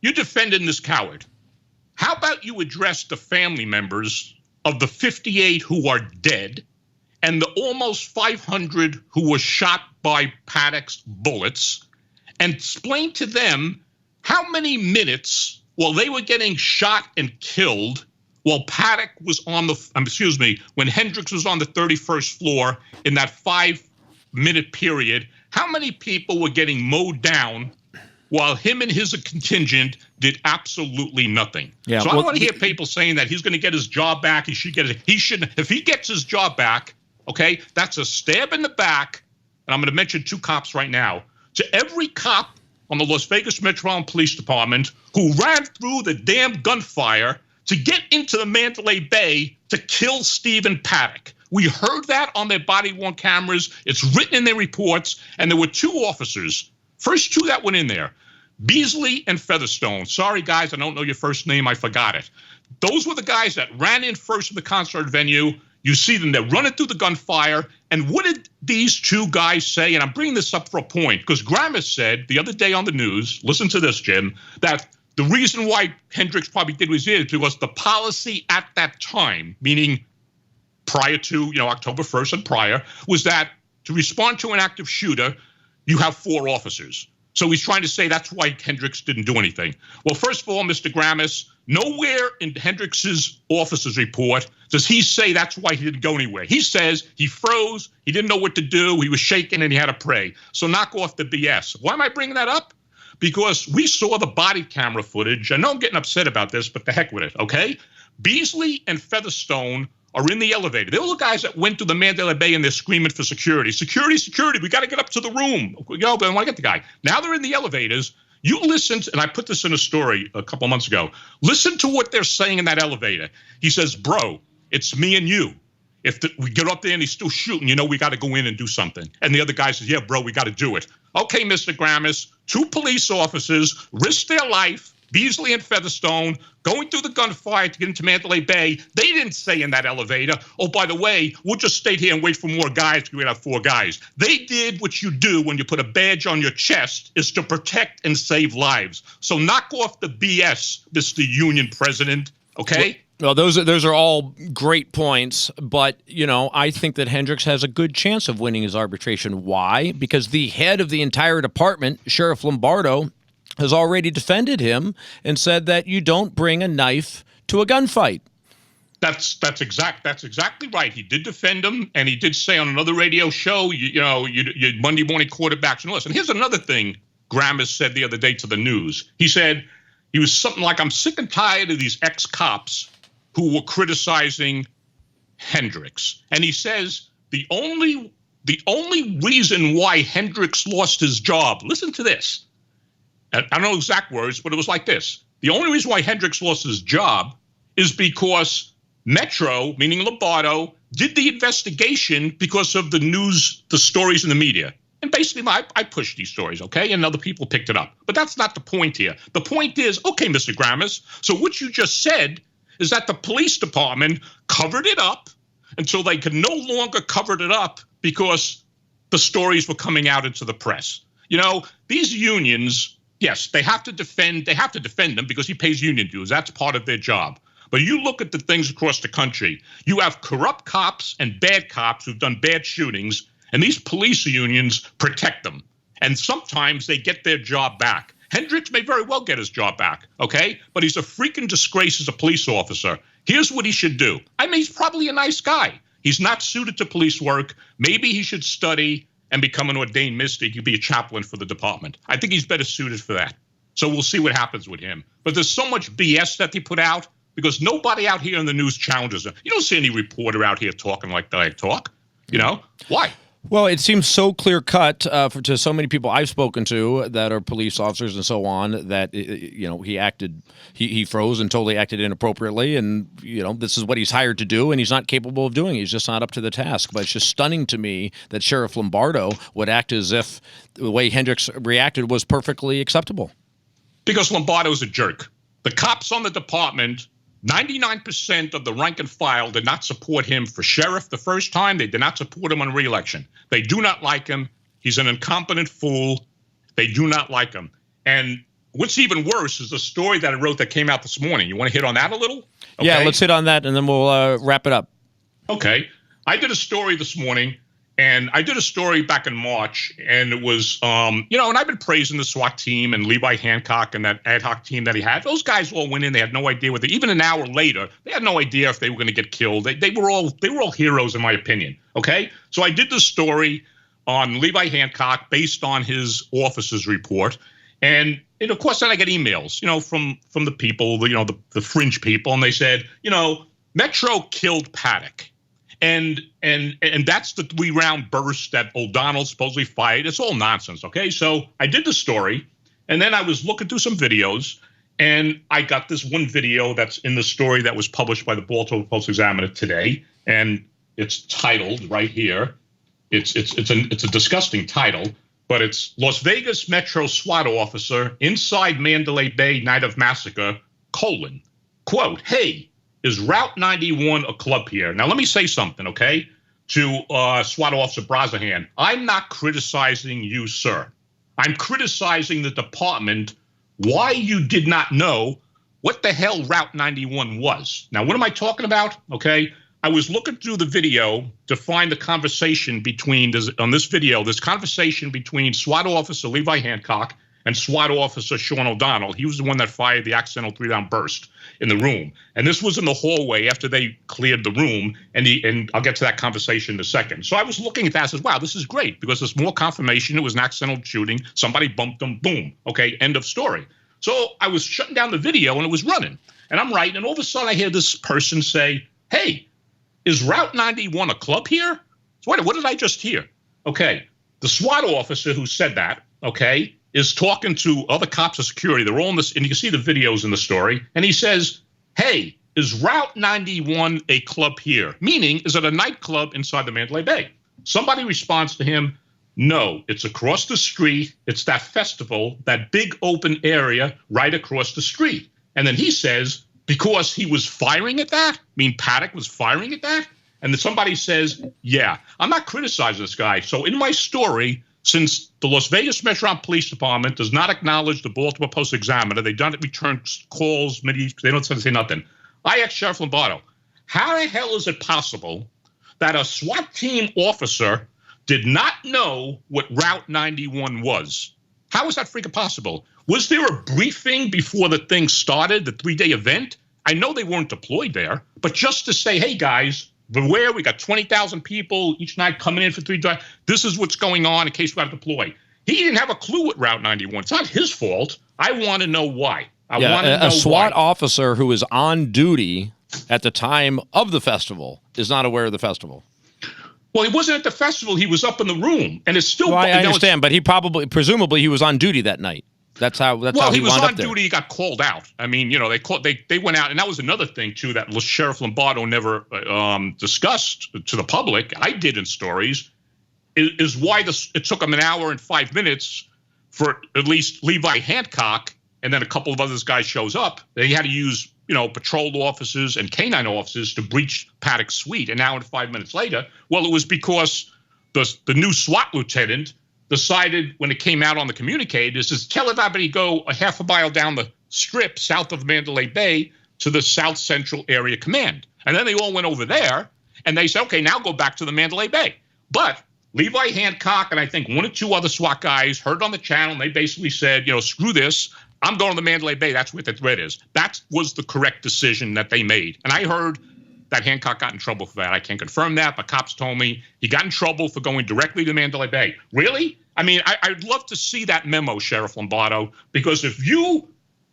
you're defending this coward. How about you address the family members of the 58 who are dead and the almost 500 who were shot by Paddock's bullets, and explain to them how many minutes while they were getting shot and killed while Paddock was on when Hendrix was on the 31st floor in that 5-minute period, How many people were getting mowed down while him and his contingent did absolutely nothing? Yeah, so I don't want to hear people saying that he's going to get his job back. He shouldn't. If he gets his job back, okay, that's a stab in the back. And I'm going to mention 2 cops right now. To every cop on the Las Vegas Metropolitan Police Department who ran through the damn gunfire to get into the Mandalay Bay to kill Stephen Paddock. We heard that on their body-worn cameras. It's written in their reports. And there were 2 officers, first 2 that went in there, Beasley and Featherstone. Sorry, guys, I don't know your first name. I forgot it. Those were the guys that ran in first to the concert venue. You see them, they're running through the gunfire. And what did these 2 guys say? And I'm bringing this up for a point, because Gramis said the other day on the news, listen to this, Jim, that the reason why Hendrix probably did what he did is because the policy at that time, meaning prior to October 1st and prior, was that to respond to an active shooter, you have 4 officers. So he's trying to say that's why Hendrix didn't do anything. Well, first of all, Mr. Gramis, nowhere in Hendrix's officer's report does he say that's why he didn't go anywhere. He says he froze, he didn't know what to do, he was shaking, and he had to pray. So knock off the BS. Why am I bringing that up? Because we saw the body camera footage. I know I'm getting upset about this, but the heck with it, okay? Beasley and Featherstone are in the elevator. They were the guys that went to the Mandalay Bay and they're screaming for security. Security, security, we got to get up to the room. But I want to get the guy. Now they're in the elevators. You listened, and I put this in a story a couple months ago. Listen to what they're saying in that elevator. He says, bro, it's me and you. If we get up there and he's still shooting, we got to go in and do something. And the other guy says, yeah, bro, we got to do it. Okay, Mr. Gramis, 2 police officers risked their life, Beasley and Featherstone, going through the gunfire to get into Mandalay Bay. They didn't say in that elevator, oh, by the way, we'll just stay here and wait for more guys because we have 4 guys. They did what you do when you put a badge on your chest, is to protect and save lives. So knock off the BS, Mr. Union President, okay? Well, those are all great points, but, I think that Hendrix has a good chance of winning his arbitration. Why? Because the head of the entire department, Sheriff Lombardo, has already defended him and said that you don't bring a knife to a gunfight. That's exactly right. He did defend him, and he did say on another radio show, you Monday morning quarterbacks and all this. And here's another thing Gramis said the other day to the news. He said he was something like, I'm sick and tired of these ex-cops who were criticizing Hendrix. And he says the only reason why Hendrix lost his job, listen to this. I don't know exact words, but it was like this. The only reason why Hendrix lost his job is because Metro, meaning Lombardo, did the investigation because of the news, the stories in the media. And basically, I pushed these stories, okay? And other people picked it up. But that's not the point here. The point is, okay, Mr. Gramis, so what you just said is that the police department covered it up until they could no longer cover it up because the stories were coming out into the press. These unions, yes, they have to defend them because he pays union dues. That's part of their job. But you look at the things across the country, you have corrupt cops and bad cops who've done bad shootings, and these police unions protect them. And sometimes they get their job back. Hendrix may very well get his job back, okay? But he's a freaking disgrace as a police officer. Here's what he should do. I mean, he's probably a nice guy. He's not suited to police work. Maybe he should study and become an ordained minister. He could be a chaplain for the department. I think he's better suited for that. So we'll see what happens with him. But there's so much BS that they put out because nobody out here in the news challenges him. You don't see any reporter out here talking like I talk. Why? Well, it seems so clear-cut to so many people I've spoken to that are police officers and so on that, he froze and totally acted inappropriately, and, this is what he's hired to do, and he's not capable of doing it. He's just not up to the task. But it's just stunning to me that Sheriff Lombardo would act as if the way Hendrix reacted was perfectly acceptable. Because Lombardo's a jerk. The cops on the department, 99% of the rank and file did not support him for sheriff the first time. They did not support him on re-election. They do not like him. He's an incompetent fool. They do not like him. And what's even worse is the story that I wrote that came out this morning. You want to hit on that a little? Okay. Yeah, let's hit on that, and then we'll wrap it up. Okay. I did a story this morning, and I did a story back in March, and it was, and I've been praising the SWAT team and Levi Hancock and that ad hoc team that he had. Those guys all went in. They had no idea what even an hour later, they had no idea if they were going to get killed. They were all heroes, in my opinion. Okay. So I did this story on Levi Hancock based on his officer's report. And of course, then I get emails, from the people, the fringe people, and they said, Metro killed Paddock. And that's the 3-round burst that O'Donnell supposedly fired. It's all nonsense, okay? So I did the story, and then I was looking through some videos, and I got this one video that's in the story that was published by the Baltimore Post-Examiner today, and it's titled right here. It's a disgusting title, but it's Las Vegas Metro SWAT officer inside Mandalay Bay night of massacre, : quote, hey, is Route 91 a club here? Now, let me say something, okay, to SWAT Officer Brazahan. I'm not criticizing you, sir. I'm criticizing the department why you did not know what the hell Route 91 was. Now, what am I talking about? Okay, I was looking through the video to find the conversation between, on this video, this conversation between SWAT Officer Levi Hancock and SWAT Officer Sean O'Donnell. He was the one that fired the accidental 3-round burst in the room. And this was in the hallway after they cleared the room. And I'll get to that conversation in a second. So I was looking at that and says, wow, this is great because there's more confirmation. It was an accidental shooting. Somebody bumped them. Boom. Okay, end of story. So I was shutting down the video and it was running. And I'm writing. And all of a sudden I hear this person say, hey, is Route 91 a club here? So what did I just hear? Okay, the SWAT officer who said that, okay, is talking to other cops of security. They're all in this, and you can see the videos in the story. And he says, hey, is Route 91 a club here? Meaning, is it a nightclub inside the Mandalay Bay? Somebody responds to him, no, it's across the street. It's that festival, that big open area right across the street. And then he says, because he was firing at that? I mean, Paddock was firing at that? And then somebody says, yeah, I'm not criticizing this guy. So in my story, since the Las Vegas Metropolitan Police Department does not acknowledge the Baltimore Post-Examiner, they don't return calls, they don't say nothing. I asked Sheriff Lombardo, how the hell is it possible that a SWAT team officer did not know what Route 91 was? How is that freaking possible? Was there a briefing before the thing started, the 3-day event? I know they weren't deployed there, but just to say, hey, guys, beware, we got 20,000 people each night coming in for 3 days. This is what's going on in case we have to deploy. He didn't have a clue what Route 91. It's not his fault. I want to know why. I want to know a SWAT why. officer who is on duty at the time of the festival is not aware of the festival. Well, he wasn't at the festival. He was up in the room, and it's still. Well, I understand, but he presumably, he was on duty that night. That's how. Well, he was wound on up there. duty. He got called out. I mean, they went out, and that was another thing too that Sheriff Lombardo never discussed to the public. I did in stories. Is why it took him an hour and 5 minutes for at least Levi Hancock, and then a couple of other guys shows up. They had to use patrol officers and canine officers to breach Paddock's suite an hour and 5 minutes later. Well, it was because the new SWAT lieutenant decided when it came out on the communique, is tell everybody go a half a mile down the strip south of Mandalay Bay to the South Central Area Command. And then they all went over there and they said, okay, now go back to the Mandalay Bay. But Levi Hancock and I think 1 or 2 other SWAT guys heard on the channel and they basically said, screw this. I'm going to the Mandalay Bay. That's where the threat is. That was the correct decision that they made. And I heard that Hancock got in trouble for that. I can't confirm that, but cops told me he got in trouble for going directly to Mandalay Bay. Really? I mean, I'd love to see that memo, Sheriff Lombardo, because if you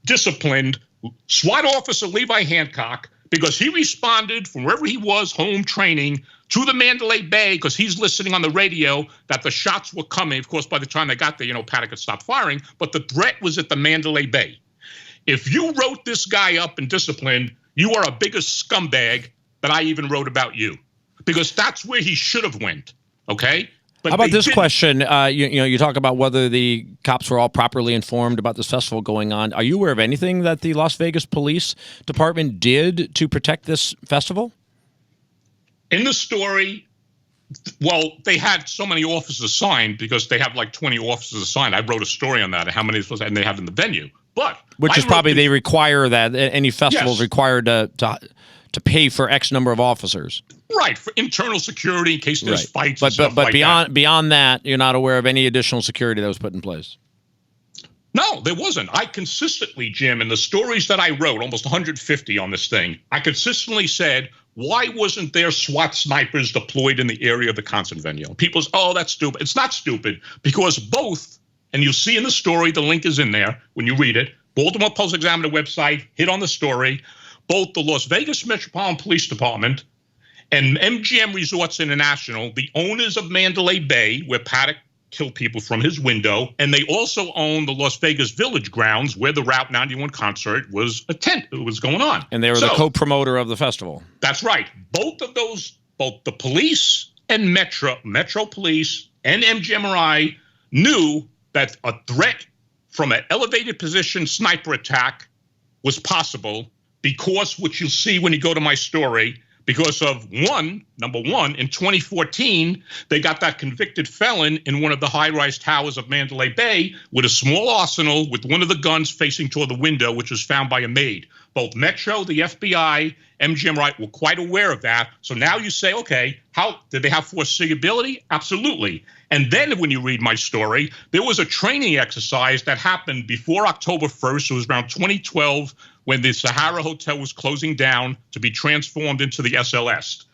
disciplined SWAT officer Levi Hancock because he responded from wherever he was, home training, to the Mandalay Bay because he's listening on the radio that the shots were coming. Of course, by the time they got there, Paddock had stopped firing, but the threat was at the Mandalay Bay. If you wrote this guy up and disciplined, you are a bigger scumbag than I even wrote about you, because that's where he should have went, okay? But how about this question? You talk about whether the cops were all properly informed about this festival going on. Are you aware of anything that the Las Vegas Police Department did to protect this festival? In the story, well, they had so many officers assigned because they have like 20 officers assigned. I wrote a story on that, how many and they have in the venue. But which is probably they require that any festival is required to pay for X number of officers. Right, for internal security in case there's fights. But beyond that, you're not aware of any additional security that was put in place. No, there wasn't. I consistently, Jim, in the stories that I wrote, almost 150 on this thing, I consistently said why wasn't there SWAT snipers deployed in the area of the concert venue? People say, oh, that's stupid. It's not stupid, because both, and you'll see in the story, the link is in there when you read it, Baltimore Post-Examiner website, hit on the story, both the Las Vegas Metropolitan Police Department and MGM Resorts International, the owners of Mandalay Bay, where Paddock killed people from his window, and they also own the Las Vegas Village grounds where the Route 91 concert was going on. And they were the co-promoter of the festival. That's right. Both of those, both the police and Metro Police and MGMRI knew that a threat from an elevated position sniper attack was possible because, which you'll see when you go to my story, because of number one, in 2014, they got that convicted felon in one of the high-rise towers of Mandalay Bay with a small arsenal with one of the guns facing toward the window, which was found by a maid. Both Metro, the FBI, MGM were quite aware of that. So now you say, okay, how did they have foreseeability? Absolutely. And then when you read my story, there was a training exercise that happened before October 1st. It was around 2012 when the Sahara Hotel was closing down to be transformed into the SLS.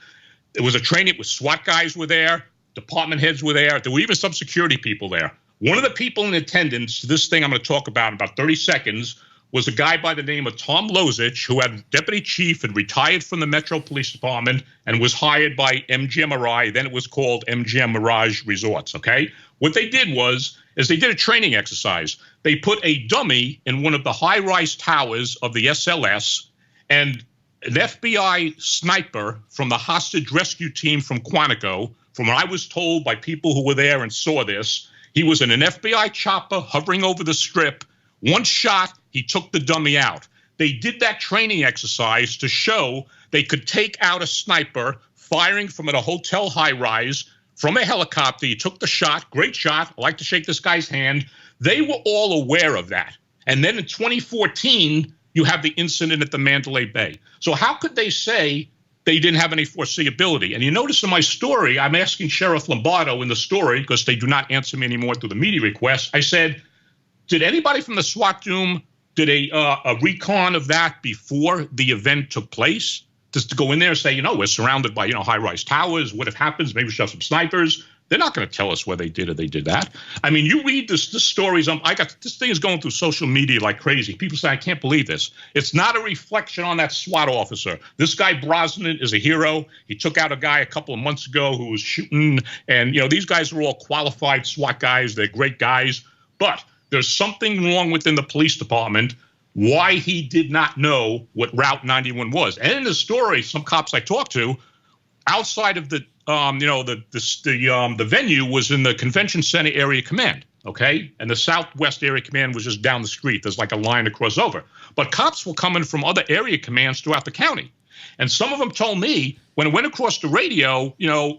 It was a training with SWAT guys were there, department heads were there. There were even some security people there. One of the people in attendance to this thing I'm going to talk about in about 30 seconds was a guy by the name of Tom Lozich, who had deputy chief and retired from the Metro Police Department and was hired by MGMRI. Then it was called MGM Mirage Resorts, okay? What they did is they did a training exercise. They put a dummy in one of the high-rise towers of the SLS, and an FBI sniper from the hostage rescue team from Quantico, from what I was told by people who were there and saw this, he was in an FBI chopper hovering over the strip. One shot, he took the dummy out. They did that training exercise to show they could take out a sniper firing from a hotel high-rise from a helicopter. He took the shot, great shot. I like to shake this guy's hand. They were all aware of that. And then in 2014, you have the incident at the Mandalay Bay. So how could they say they didn't have any foreseeability? And you notice in my story, I'm asking Sheriff Lombardo in the story, because they do not answer me anymore through the media request. I said, did anybody from the SWAT team did a recon of that before the event took place? Just to go in there and say, we're surrounded by, high-rise towers. What if happens? Maybe we should have some snipers. They're not going to tell us where they did or they did that. I mean, you read this stories. This thing is going through social media like crazy. People say, I can't believe this. It's not a reflection on that SWAT officer. This guy Brosnan is a hero. He took out a guy a couple of months ago who was shooting. And, these guys are all qualified SWAT guys. They're great guys. But there's something wrong within the police department why he did not know what Route 91 was. And in the story, some cops I talked to, outside of the venue was in the Convention Center Area Command, okay? And the Southwest Area Command was just down the street. There's like a line to cross over. But cops were coming from other area commands throughout the county. And some of them told me when it went across the radio,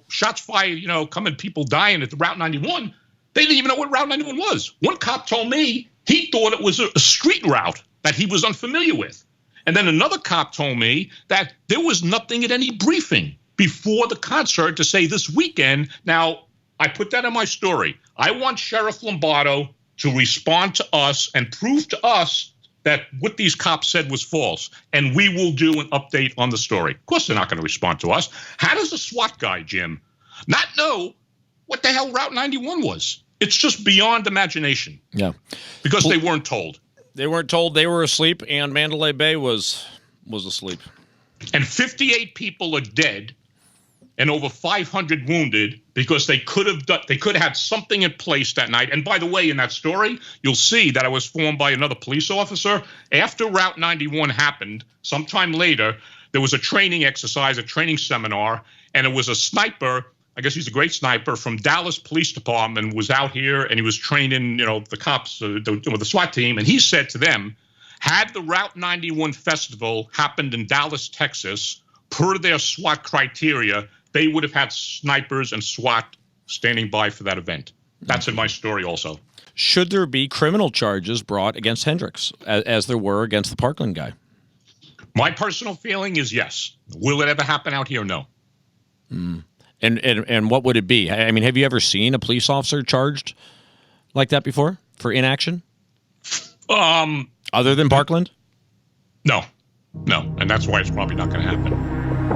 shots fired, coming, people dying at the Route 91, they didn't even know what Route 91 was. One cop told me he thought it was a street route that he was unfamiliar with. And then another cop told me that there was nothing at any briefing before the concert to say this weekend. Now, I put that in my story. I want Sheriff Lombardo to respond to us and prove to us that what these cops said was false. And we will do an update on the story. Of course, they're not going to respond to us. How does a SWAT guy, Jim, not know what the hell Route 91 was? It's just beyond imagination. Yeah. Because they weren't told. They weren't told. They were asleep, and Mandalay Bay was asleep. And 58 people are dead and over 500 wounded because they could have had something in place that night. And by the way, in that story, you'll see that I was formed by another police officer. After Route 91 happened, sometime later, there was a training exercise, a training seminar, and it was a sniper. I guess he's a great sniper from Dallas Police Department, was out here and he was training, the cops, the SWAT team. And he said to them, had the Route 91 festival happened in Dallas, Texas, per their SWAT criteria, they would have had snipers and SWAT standing by for that event. That's in my story also. Should there be criminal charges brought against Hendrix, as there were against the Parkland guy? My personal feeling is yes. Will it ever happen out here? No. And what would it be? I mean, have you ever seen a police officer charged like that before for inaction? Other than Parkland? No. And that's why it's probably not going to happen.